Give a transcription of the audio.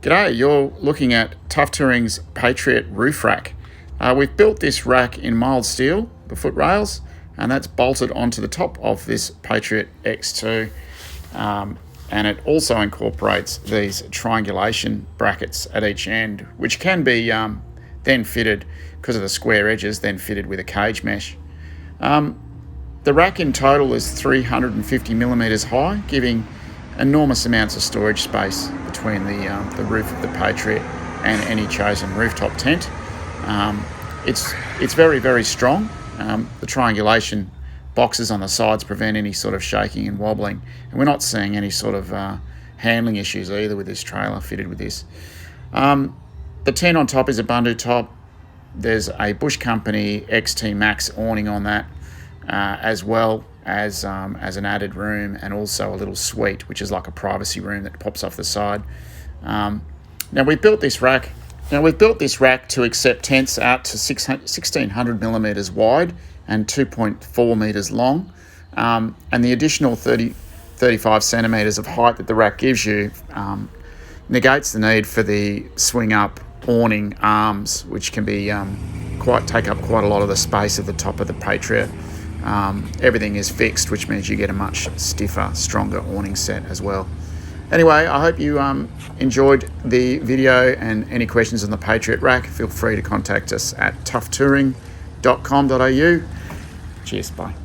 G'day, you're looking at Tough Touring's Patriot roof rack. We've built this rack in mild steel, the foot rails, and that's bolted onto the top of this Patriot X2. And it also incorporates these triangulation brackets at each end, which can be then fitted, because of the square edges, then fitted with a cage mesh. The rack in total is 350 millimeters high, giving enormous amounts of storage space between the roof of the Patriot and any chosen rooftop tent. It's very, very strong. The triangulation boxes on the sides prevent any sort of shaking and wobbling, and we're not seeing any sort of handling issues either with this trailer fitted with this. The tent on top is a Bundu top. There's a Bush Company XT Max awning on that, as well as an added room, and also a little suite, which is like a privacy room that pops off the side. Now we've built this rack. To accept tents out to 1600 millimeters wide and 2.4 meters long, and the additional 35 centimeters of height that the rack gives you negates the need for the swing up awning arms, which can be take up quite a lot of the space at the top of the Patriot. Everything is fixed, which means you get a much stiffer, stronger awning set as well. Anyway, I hope you enjoyed the video, and any questions on the Patriot rack, feel free to contact us at toughtouring.com.au. Cheers, bye.